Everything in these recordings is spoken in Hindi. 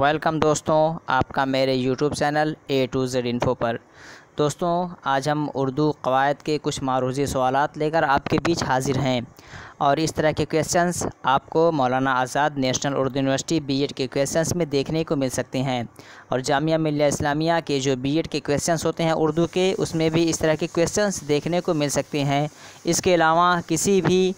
वेलकम दोस्तों, आपका मेरे YouTube channel A to Z info पर। दोस्तों, आज हम उर्दू क़वायद के कुछ मारूज़ी सवालात लेकर आपके बीच हाज़िर हैं और इस तरह के क्वेश्चंस आपको मौलाना आज़ाद नेशनल उर्दू यूनिवर्सिटी बीएड के क्वेश्चंस में देखने को मिल सकते हैं। और जामिया मिल्लिया इस्लामिया के जो बीएड के क्वेश्चंस होते हैं उर्दू के, उसमें भी इस तरह के क्वेश्चंस देखने को मिल सकते हैं। इसके अलावा किसी भी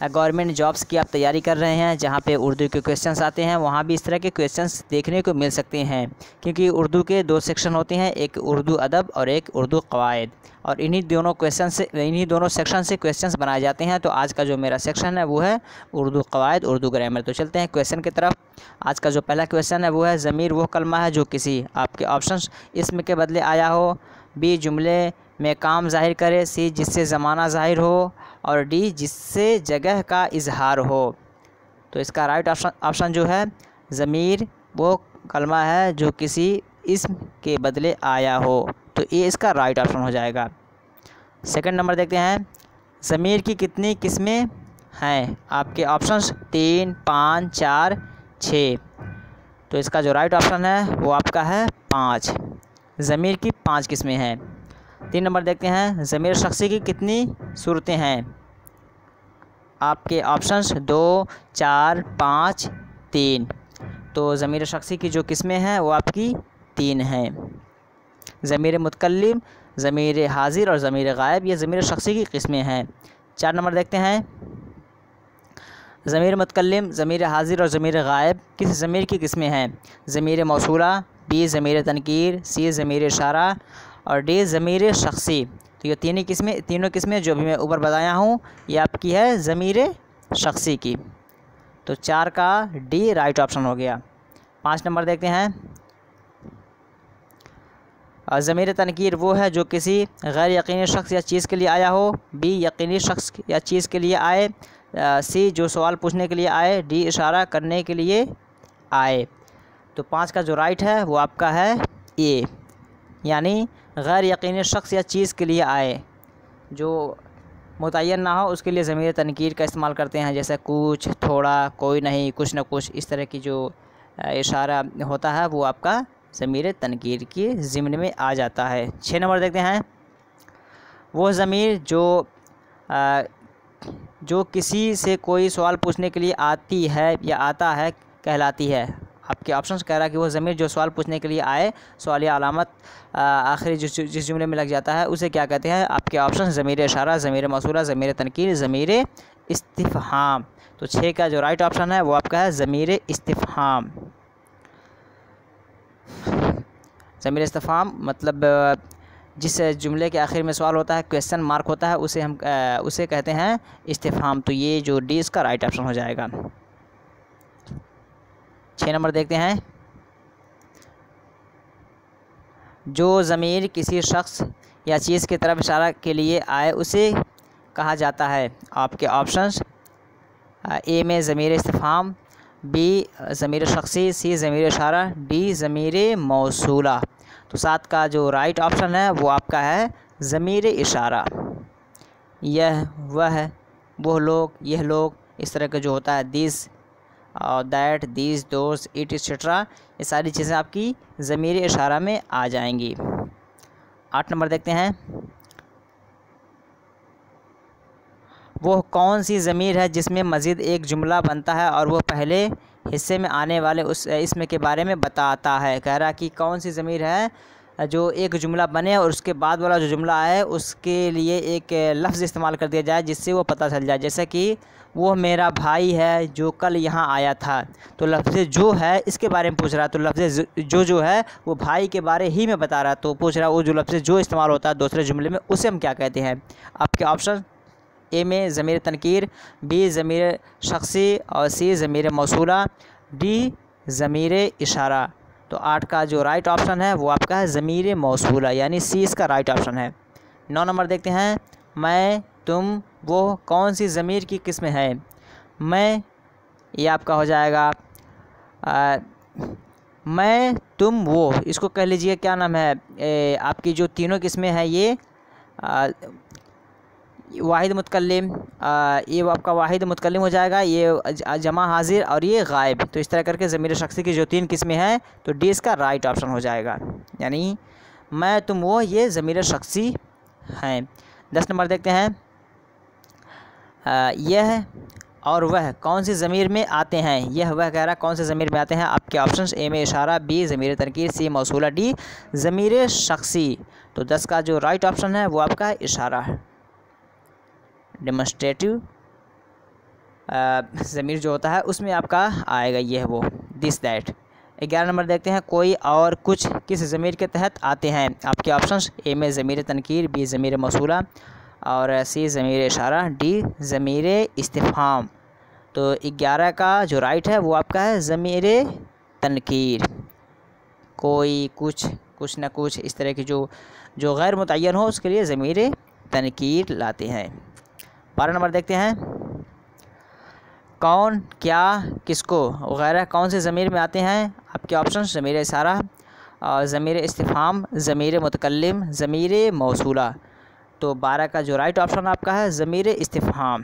गवर्नमेंट जॉब्स की आप तैयारी कर रहे हैं जहां पे उर्दू के क्वेश्चंस आते हैं, वहां भी इस तरह के क्वेश्चंस देखने को मिल सकते हैं। क्योंकि उर्दू के दो सेक्शन होते हैं, एक उर्दू अदब और एक उर्दू क़वायद, और इन्हीं दोनों सेक्शन से क्वेश्चंस बनाए जाते हैं। तो आज का जो मेरा सेक्शन है वो है उर्दू क़वायद, उर्दू ग्रामर। तो चलते हैं क्वेश्चन की तरफ। आज का जो पहला क्वेश्चन है वो है, ज़मीर वो कलमा है जो किसी आपके ऑप्शंस इसम के बदले आया हो, बी जुमले में काम ज़ाहिर करे, सी जिससे ज़माना ज़ाहिर हो, और डी जिससे जगह का इजहार हो। तो इसका राइट ऑप्शन जो है, ज़मीर वो कलमा है जो किसी इस्म के बदले आया हो। तो ये इसका राइट ऑप्शन हो जाएगा। सेकंड नंबर देखते हैं, ज़मीर की कितनी किस्में हैं? आपके ऑप्शंस 3, 5, 4, 6। तो इसका जो राइट ऑप्शन है वो आपका है 5। ज़मीर की 5 किस्में हैं। 3 नंबर देखते हैं, ज़मीर शख्सी की कितनी सूरतें हैं? आपके ऑप्शंस 2, 4, 5, 3। तो ज़मीर शख्सी की जो किस्में हैं वो आपकी 3 हैं। ज़मीर मुतकल्लिम, ज़मीर हाज़िर और ज़मीर गायब, ये ज़मीर शख्सी की किस्में हैं। 4 नंबर देखते हैं, ज़मीर मुतकल्लिम, ज़मीर हाज़िर और ज़मीर गायब किस ज़मीर की किस्में हैं? ज़मीर मौसूला, बी ज़मीर तनकीर, सी ज़मीर इशारा, और डी ज़मीर शख्सी। तो ये तीनों किस्में जो भी मैं ऊपर बताया हूँ ये आपकी है ज़मीर शख्सी की। तो 4 का डी राइट ऑप्शन हो गया। 5 नंबर देखते हैं, ज़मीर तनकीर वो है जो किसी गैर यकीनी शख्स या चीज़ के लिए आया हो, बी यकीनी शख्स या चीज़ के लिए आए, सी जो सवाल पूछने के लिए आए, डी इशारा करने के लिए आए। तो 5 का जो राइट है वो आपका है ए, यानी गैर यकीनी शख्स या चीज़ के लिए आए, जो मुतय्यन ना हो उसके लिए ज़मीर तनकीर का इस्तेमाल करते हैं, जैसे कुछ, थोड़ा, कोई नहीं, कुछ न कुछ, इस तरह की जो इशारा होता है वो आपका ज़मीर तनकीर के ज़िम्न में आ जाता है। 6 नंबर देखते हैं, वो ज़मीर जो किसी से कोई सवाल पूछने के लिए आती है या आता है कहलाती है। आपके ऑप्शंस कह रहा है कि वो ज़मीर जो सवाल पूछने के लिए आए, सवाल या अलामत आखिरी जिस जुमले में लग जाता है उसे क्या कहते हैं? आपके ऑप्शन ज़मीर इशारा, ज़मीर मौसूला, ज़मीर तनकीर, ज़मीर इस्तिफ़हाम। तो 6 का जो राइट ऑप्शन है वो आपका है ज़मीर इस्तिफ़हाम। ज़मीर इस्तिफ़हाम मतलब जिस जुमले के आखिर में सवाल होता है, क्वेश्चन मार्क होता है, उसे कहते हैं इस्तिफ़हाम। तो ये जो डी इसका राइट ऑप्शन हो जाएगा। 6 नंबर देखते हैं, जो ज़मीर किसी शख्स या चीज़ की तरफ इशारा के लिए आए उसे कहा जाता है। आपके ऑप्शंस ए में ज़मीर इस्तिफ़हाम, बी ज़मीर शख्सी, सी ज़मीर इशारा, डी ज़मीर मौसूला। तो 7 का जो राइट ऑप्शन है वो आपका है ज़मीर इशारा। यह, वह, वो लोग, यह लोग, इस तरह का जो होता है, दिस और that, this, those, it etcetera, ये सारी चीज़ें आपकी ज़मीर इशारा में आ जाएंगी। 8 नंबर देखते हैं, वो कौन सी ज़मीर है जिसमें मज़ीद एक जुमला बनता है और वो पहले हिस्से में आने वाले उस इसम के बारे में बताता है? कह रहा कि कौन सी ज़मीर है जो एक जुमला बने और उसके बाद वाला जो जुमला है उसके लिए एक लफ्ज़ इस्तेमाल कर दिया जाए जिससे वो पता चल जाए। जैसे कि वो मेरा भाई है जो कल यहाँ आया था, तो लफ्ज़ जो है इसके बारे में पूछ रहा है, तो लफ्ज़ जो है वो भाई के बारे ही में बता रहा है। तो पूछ रहा है वो जो लफ्ज़ जो इस्तेमाल होता है दूसरे जुमले में उसे हम क्या कहते हैं? आपके ऑप्शन ए में ज़मीर तनकीर, बी ज़मीर शख्सी, और सी ज़मीर मौसूला, डी ज़मीर इशारा। तो 8 का जो राइट ऑप्शन है वो आपका है ज़मीर मौसूला, यानी सी इसका राइट ऑप्शन है। 9 नंबर देखते हैं, मैं, तुम, वो कौन सी ज़मीर की किस्म है? मैं, ये आपका हो जाएगा मैं, तुम, वो, इसको कह लीजिए क्या नाम है, आपकी जो तीनों किस्में हैं वाहिद मुतकल्लिम, ये आपका वाहिद मुतकल्लिम हो जाएगा, ये जमा हाजिर और ये गायब। तो इस तरह करके ज़मीर शख्सी की जो 3 किस्में हैं तो डी इसका राइट ऑप्शन हो जाएगा, यानी मैं तुम वो ये ज़मीर शख्सी हैं। 10 नंबर देखते हैं, यह और वह कौन सी ज़मीर में आते हैं। यह वह कह रहा कौन से ज़मीर में आते हैं। आपके ऑप्शंस ए में इशारा, बी ज़मीर तनकीर, सी मौसूला, डी ज़मीर शख्सी। तो 10 का जो राइट ऑप्शन है वो आपका इशारा है। डेमोस्ट्रेटिव ज़मीर जो होता है उसमें आपका आएगा ये है वो दिस दैट। 11 नंबर देखते हैं, कोई और कुछ किस ज़मीर के तहत आते हैं। आपके ऑप्शंस ए में ज़मीर तनकीर, बी ज़मीर मौसूला और सी ज़मीर इशारा, डी ज़मीर इस्तिफ़हाम। तो 11 का जो राइट है वो आपका है ज़मीर तनकीर। कोई कुछ, कुछ न कुछ, इस तरह की जो गैर मुतय्यन हो उसके लिए ज़मीर तनकीर लाते हैं। 12 नंबर देखते हैं, कौन, क्या, किसको वगैरह कौन से ज़मीर में आते हैं। आपके ऑप्शन ज़मीर इशारा और ज़मीर इस्तिफ़हाम, ज़मीर मुतकल्लिम, ज़मीर मौसूला। तो 12 का जो राइट ऑप्शन आपका है ज़मीर इस्तिफ़हाम।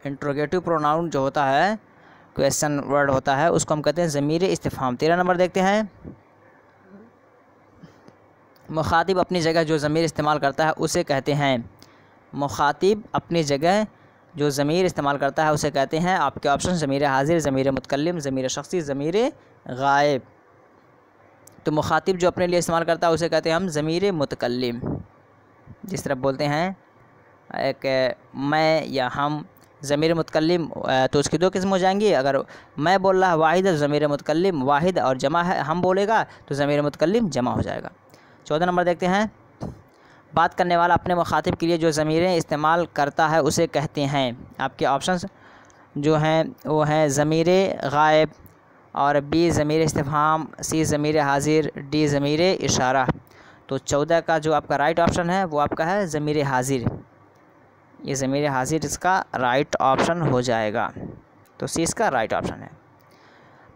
इंट्रोगेटिव प्रोनाउन जो होता है, क्वेश्चन वर्ड होता है, उसको हम कहते हैं ज़मीर इस्तिफ़हाम। 13 नंबर देखते हैं, मुखातिब अपनी जगह जो ज़मीर इस्तेमाल करता है उसे कहते हैं। मुखातिब अपनी जगह जो ज़मीर इस्तेमाल करता है उसे कहते हैं। आपके ऑप्शन ज़मीर हाजिर, ज़मीर मुतकल्लिम, ज़मीर शख्सी, ज़मीर गायब। तो मुखातिब जो अपने लिए इस्तेमाल करता है उसे कहते हैं हम ज़मीर मुतकल्लिम। जिस तरह बोलते हैं एक मैं या हम, ज़मीर मुतकल्लिम तो उसकी 2 किस्म हो जाएंगी। अगर मैं बोल रहा है वाहिद, ज़मीर मुतकल्लिम वाहिद, और जमा है हम बोलेगा तो ज़मीर मुतकल्लिम जमा हो जाएगा। 14 नंबर देखते हैं, बात करने वाला अपने मुखातिब के लिए जो ज़मीरें इस्तेमाल करता है उसे कहते हैं। आपके ऑप्शंस जो हैं वो हैं ज़मीर गायब और बी ज़मीर इस्तिफ़हाम, सी ज़मीर हाजिर, डी ज़मीर इशारा। तो 14 का जो आपका राइट ऑप्शन है वो आपका है ज़मीर हाजिर। ये ज़मीर हाजिर इसका राइट ऑप्शन हो जाएगा, तो सी इसका राइट ऑप्शन है।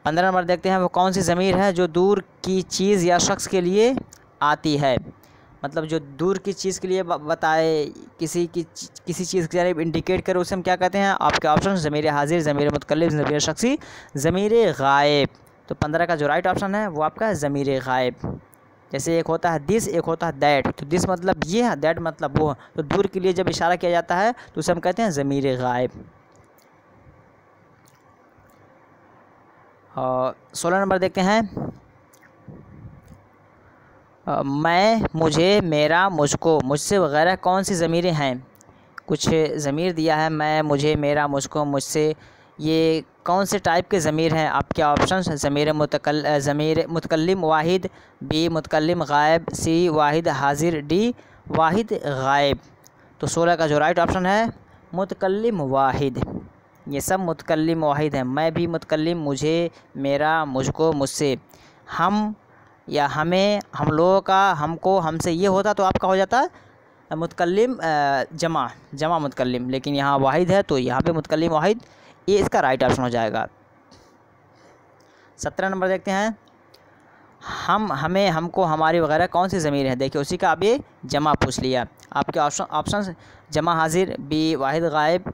15 नंबर देखते हैं, वो कौन सी ज़मीर है जो दूर की चीज़ या शख्स के लिए आती है। मतलब जो दूर की चीज़ के लिए बताए, किसी चीज़ की जानिब इंडिकेट करे उसे हम क्या कहते हैं। आपके ऑप्शन ज़मीर हाजिर, ज़मीर मुतकल्लिम, ज़मीर शख्सी, ज़मीर गायब। तो 15 का जो राइट ऑप्शन है वो आपका है ज़मीर गायब। जैसे एक होता है दिस, एक होता है दैट। तो दिस मतलब ये है, दैट मतलब वो। तो दूर के लिए जब इशारा किया जाता है तो उसे हम कहते हैं ज़मीर गायब। और 16 नंबर देखते हैं, मैं, मुझे, मेरा, मुझको, मुझसे वगैरह कौन सी ज़मीरें हैं। कुछ ज़मीर दिया है, मैं, मुझे, मेरा, मुझको, मुझसे, ये कौन से टाइप के ज़मीर हैं। आपके ऑप्शन ज़मीर मुतकल्लिम वाहिद, बी मुतकल्लिम गायब, सी वाहिद हाजिर, डी वाहिद गायब। तो 16 का जो राइट ऑप्शन है मुतकल्लिम वाहिद। ये सब मुतकल्लिम वाहिद हैं। मैं भी मुतकल्लिम, मुझे, मेरा, मुझको, मुझसे, हम या हमें, हम लोगों का, हमको, हमसे, ये होता तो आपका हो जाता मुतकल्लिम जमा मुतकल्लिम। लेकिन यहाँ वाहिद है तो यहाँ पे मुतकल्लिम वाहिद, ये इसका राइट ऑप्शन हो जाएगा। 17 नंबर देखते हैं, हम, हमें, हमको, हमारी वगैरह कौन सी ज़मीर है। देखिए उसी का अब ये जमा पूछ लिया। आपके ऑप्शन जमा हाजिर, बी वाहिद गायब,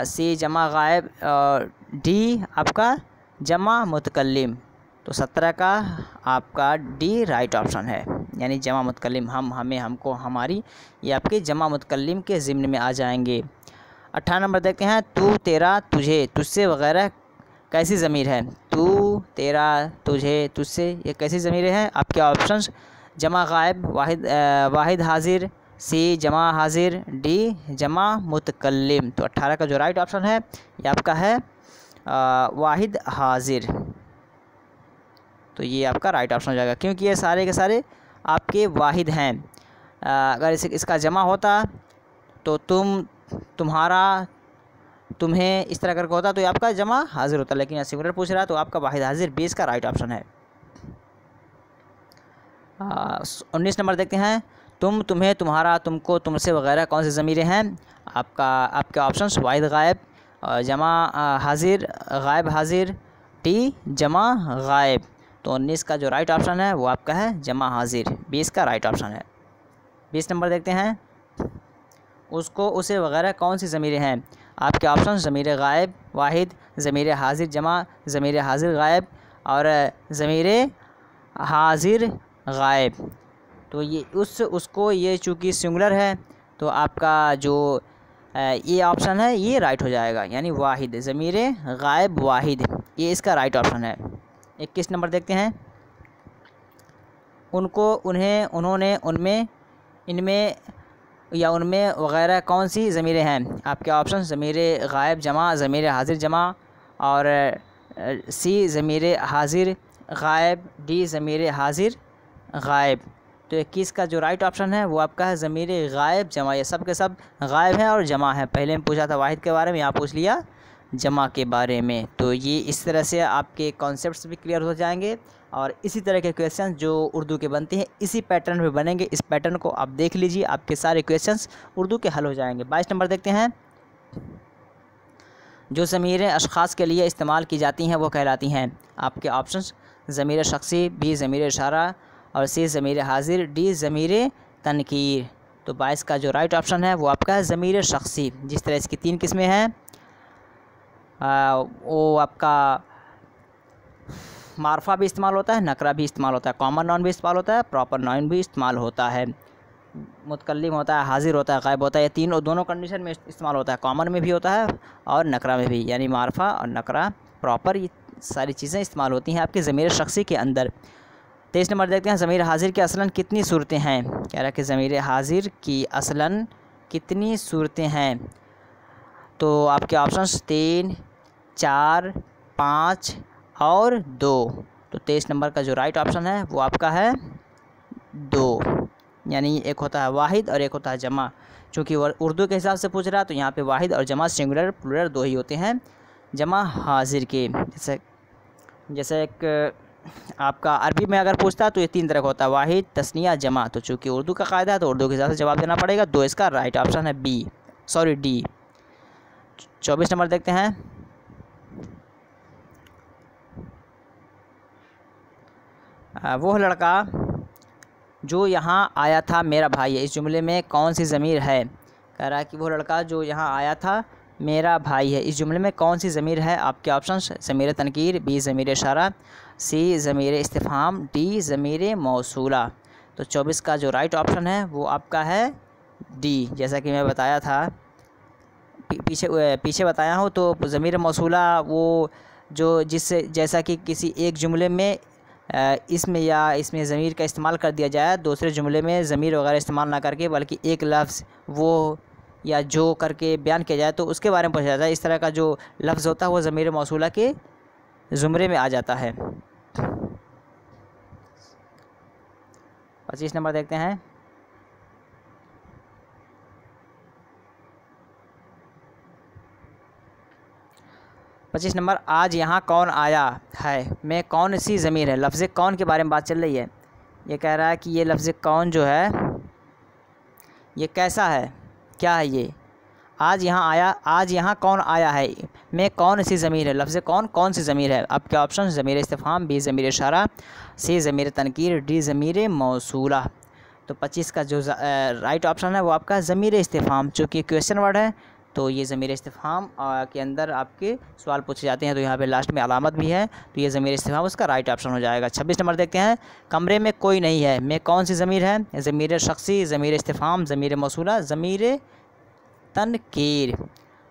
सी जमा गायब, डी आपका जमा मुतकल्लिम। तो 17 का आपका डी राइट ऑप्शन है, यानी जमा मुतकल्लिम, हम, हमें, हमको, हमारी, ये आपके जमा मुतकल्लिम के ज़िम्न में आ जाएंगे। 18 नंबर देखते हैं, तू, तेरा, तुझे, तुझसे वगैरह कैसी ज़मीर है। तू, तेरा, तुझे, तुझसे, ये कैसी ज़मीरें हैं। आपके ऑप्शंस जमा गायब, वाहिद हाजिर, सी जमा हाजिर, डी जमा मुतकल्लिम। तो 18 का जो राइट ऑप्शन है ये आपका है वाहिद हाजिर। तो ये आपका राइट ऑप्शन हो जाएगा, क्योंकि ये सारे के सारे आपके वाहिद हैं। अगर इसका जमा होता तो तुम, तुम्हारा, तुम्हें, इस तरह करके होता तो ये आपका जमा हाजिर होता। लेकिन यहाँ सिंगुलर पूछ रहा है तो आपका वाहिद हाजिर 20 का राइट ऑप्शन है। 19 नंबर देखते हैं, तुम, तुम्हें, तुम्हारा, तुमको, तुमसे वगैरह कौन सी ज़मीरें हैं। आपके ऑप्शन वाहिद गायब, जमा हाजिर, गायब हाजिर, टी जमा गायब। तो 19 का जो राइट ऑप्शन है वो आपका है जमा हाजिर, 20 का राइट ऑप्शन है। 20 नंबर देखते हैं, उसको, उसे वगैरह कौन सी ज़मीरें हैं? आपके ऑप्शन ज़मीर गायब वाहिद, ज़मीर हाजिर जमा, ज़मीर हाजिर गायब और ज़मीर हाजिर गायब। तो ये उसको ये चूँकि सिंगुलर है तो आपका जो ये ऑप्शन है ये राइट हो जाएगा, यानी वाहिद, ज़मीर गायब वाहिद, ये इसका राइट ऑप्शन है। 21 नंबर देखते हैं, उनको, उन्हें, उन्होंने, उनमें, इनमें या उनमें वगैरह कौन सी ज़मीरें हैं? आपके ऑप्शन ज़मीर गायब जमा, ज़मीर हाजिर जमा और सी ज़मीर हाजिर गायब, डी ज़मीर हाजिर गायब। तो 21 का जो राइट ऑप्शन है वो आपका है ज़मीर गायब जमा। ये सब के सब गायब हैं और जमा है। पहले में पूछा था वाहिद के बारे में, यहाँ पूछ लिया जमा के बारे में। तो ये इस तरह से आपके कॉन्सेप्ट्स भी क्लियर हो जाएंगे और इसी तरह के क्वेश्चन जो उर्दू के बनते हैं इसी पैटर्न में बनेंगे। इस पैटर्न को आप देख लीजिए, आपके सारे क्वेश्चंस उर्दू के हल हो जाएंगे। 22 नंबर देखते हैं, जो ज़मीरें अशख़ास के लिए इस्तेमाल की जाती हैं वो कहलाती हैं? आपके ऑप्शंस ज़मीर शख्सी, बी ज़मीर इशारा और सी ज़मीर हाजिर, डी ज़मीर तनकीर। तो 22 का जो राइट ऑप्शन है वो आपका है ज़मीर शख्सी। जिस तरह इसकी 3 किस्में हैं, वो आपका मारफा भी इस्तेमाल होता है, नकरा भी इस्तेमाल होता है, कॉमन नाउन भी इस्तेमाल होता है, प्रॉपर नाउन भी इस्तेमाल होता है, मुतकल्लिम होता है, हाजिर होता है, गायब होता है। ये तीनों दोनों कंडीशन में इस्तेमाल होता है, कॉमन में भी होता है और नकरा में भी, यानी मारफा और नकरा, प्रॉपर, ये सारी चीज़ें इस्तेमाल होती हैं आपके ज़मीर शख्सी के अंदर। 23 नंबर देखते हैं, ज़मीर हाजिर की असलन कितनी सूरतें हैं? कह रहा है कि ज़मीर हाजिर की असलन कितनी सूरतें हैं? तो आपके ऑप्शंस 3, 4, 5 और 2। तो 23 नंबर का जो राइट ऑप्शन है वो आपका है 2, यानी एक होता है वाहिद और एक होता है जमा। चूँकि उर्दू के हिसाब से पूछ रहा है तो यहाँ पे वाहिद और जमा सिंगुलर प्लूरल 2 ही होते हैं जमा हाजिर के। जैसे एक आपका अरबी में अगर पूछता तो ये 3 तरह का होता है, वाहिद, तस्निया, जमा। तो चूँकि उर्दू का कायदा है तो उर्दू के हिसाब से जवाब देना पड़ेगा। 2 इसका राइट ऑप्शन है डी। 24 नंबर देखते हैं, वो लड़का जो यहाँ आया था मेरा भाई है, इस जुमले में कौन सी ज़मीर है? कह रहा है कि वो लड़का जो यहाँ आया था मेरा भाई है, इस जुमले में कौन सी ज़मीर है? आपके ऑप्शन ज़मीर तनकीर, बी ज़मीर इशारा, सी ज़मीर इस्तिफ़हाम, डी ज़मीर मौसूला। तो 24 का जो राइट ऑप्शन है वो आपका है डी। जैसा कि मैं बताया था, पीछे बताया हूँ, तो ज़मीर मौसूला वो जो जिससे, जैसा कि किसी एक जुमले में इसमें या इसमें ज़मीर का इस्तेमाल कर दिया जाए, दूसरे जुमले में ज़मीर वगैरह इस्तेमाल ना करके बल्कि एक लफ्ज़ वो या जो करके बयान किया जाए तो उसके बारे में पूछा जाता है। इस तरह का जो लफ्ज़ होता है वो ज़मीर मौसूला के ज़ुमरे में आ जाता है। 25 नंबर देखते हैं, आज यहाँ कौन आया है में कौन सी ज़मीर है? लफ्ज़ कौन के बारे में बात चल रही है। ये कह रहा है कि ये लफ्ज़ कौन जो है ये कैसा है, क्या है ये? आज यहाँ कौन आया है में कौन सी ज़मीर है? लफ्ज़ कौन सी ज़मीर है? आपके ऑप्शन ज़मीर इस्तिफ़हाम, बी ज़मीर इशारा, सी ज़मीर तनकीर, डी ज़मीर मौसूला। तो 25 का जो राइट ऑप्शन है वो आपका ज़मीर इस्तिफ़हाम। चूँकि क्वेश्चन वर्ड है तो ये ज़मीर इस्तिफ़हाम के अंदर आपके सवाल पूछे जाते हैं, तो यहाँ पे लास्ट में अलामत भी है, तो ये ज़मीर इस्तिफ़हाम उसका राइट ऑप्शन हो जाएगा। 26 नंबर देखते हैं, कमरे में कोई नहीं है में कौन सी ज़मीर है? ज़मीर शख्सी, ज़मीर इस्तिफ़हाम, ज़मीर मौसूला, ज़मीर तनकीर।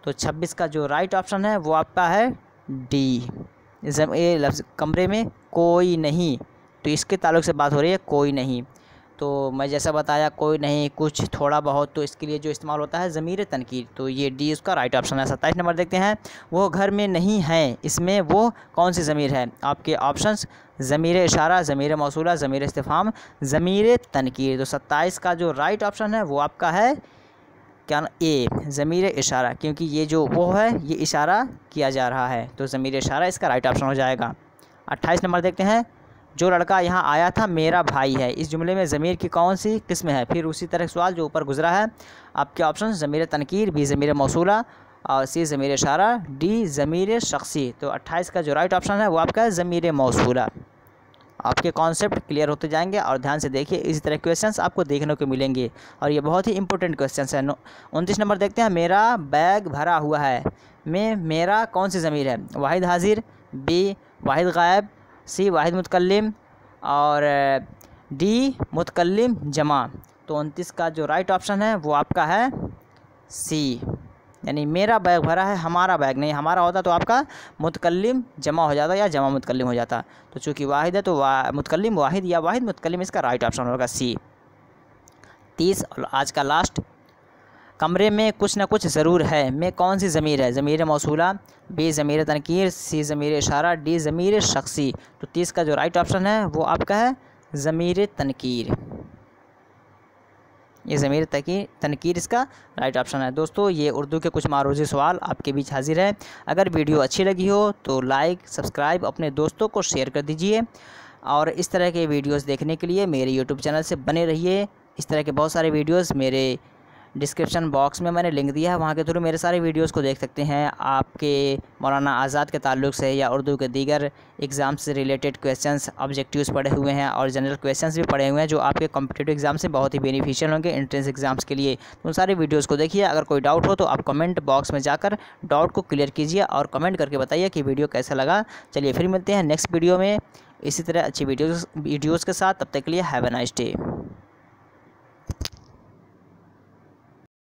तो 26 का जो राइट ऑप्शन है वो आपका है डी। ये लफ्ज़ कमरे में कोई नहीं, तो इसके ताल्लुक़ से बात हो रही है कोई नहीं। तो मैं जैसा बताया कोई नहीं, कुछ, थोड़ा बहुत, तो इसके लिए जो इस्तेमाल होता है ज़मीर तनकीर। तो ये डी उसका राइट ऑप्शन है। 27 नंबर देखते हैं, वो घर में नहीं है इसमें वो कौन सी ज़मीर है? आपके ऑप्शंस ज़मीर इशारा, ज़मीर मौसूला, ज़मीर इस्तिफ़हाम, ज़मीर तनकीर। तो 27 का जो राइट ऑप्शन है वो आपका है क्या? ए, ज़मीर इशारा, क्योंकि ये जो वो है ये इशारा किया जा रहा है, तो ज़मीर इशारा इसका राइट ऑप्शन हो जाएगा। 28 नंबर देखते हैं, जो लड़का यहाँ आया था मेरा भाई है, इस जुमले में ज़मीर की कौन सी किस्म है? फिर उसी तरह सवाल जो ऊपर गुजरा है। आपके ऑप्शन ज़मीर तनकीर, बी ज़मीर मौसूला और सी ज़मीर इशारा, डी ज़मीर शख्सी। तो 28 का जो राइट ऑप्शन है वो आपका है ज़मीर मौसूला। आपके कॉन्सेप्ट क्लियर होते जाएंगे। और ध्यान से देखिए, इसी तरह क्वेश्चंस आपको देखने को मिलेंगे और ये बहुत ही इंपॉर्टेंट क्वेश्चंस है। 29 नंबर देखते हैं। मेरा बैग भरा हुआ है में मेरा कौन सी ज़मीर है? वाहिद हाजिर, बी वाहिद गायब, सी वाहिद मुतकल्लिम और डी मुतकल्लिम जमा। तो 29 का जो राइट ऑप्शन है वो आपका है सी, यानी मेरा बैग भरा है, हमारा बैग नहीं। हमारा होता तो आपका मुतकल्लिम जमा हो जाता या जमा मुतकल्लिम हो जाता। तो चूँकि वाहिद है तो मुतकल्लिम वाहिद या वाहिद मुतकल्लिम इसका राइट ऑप्शन होगा सी। 30 और आज का लास्ट। कमरे में कुछ ना कुछ ज़रूर है में कौन सी ज़मीर है? ज़मीर मौसूला, बी ज़मीर तनकीर, सी ज़मीर इशारा, डी ज़मीर शख्सी। तो 30 का जो राइट ऑप्शन है वो आपका है ज़मीर तनकीर। ये ज़मीर तनकीर इसका राइट ऑप्शन है। दोस्तों, ये उर्दू के कुछ मारूजी सवाल आपके बीच हाजिर है। अगर वीडियो अच्छी लगी हो तो लाइक सब्सक्राइब अपने दोस्तों को शेयर कर दीजिए और इस तरह के वीडियोस देखने के लिए मेरे यूट्यूब चैनल से बने रहिए। इस तरह के बहुत सारे वीडियोस मेरे डिस्क्रिप्शन बॉक्स में मैंने लिंक दिया है, वहाँ के थ्रू मेरे सारे वीडियोस को देख सकते हैं। आपके मौलाना आज़ाद के ताल्लुक़ से या उर्दू के दीगर एग्ज़ाम से रिलेटेड क्वेश्चंस, ऑब्जेक्टिव्स पढ़े हुए हैं और जनरल क्वेश्चंस भी पढ़े हुए हैं जो आपके कॉम्पिटिटिव एग्ज़ाम से बहुत ही बेनिफिशियल होंगे एंट्रेंस एग्ज़ाम्स के लिए। तो उन सारे वीडियोज़ को देखिए। अगर कोई डाउट हो तो आप कमेंट बॉक्स में जाकर डाउट को क्लियर कीजिए और कमेंट करके बताइए कि वीडियो कैसा लगा। चलिए फिर मिलते हैं नेक्स्ट वीडियो में इसी तरह अच्छी वीडियोज़ के साथ। तब तक के लिए हैव अ नाइस डे।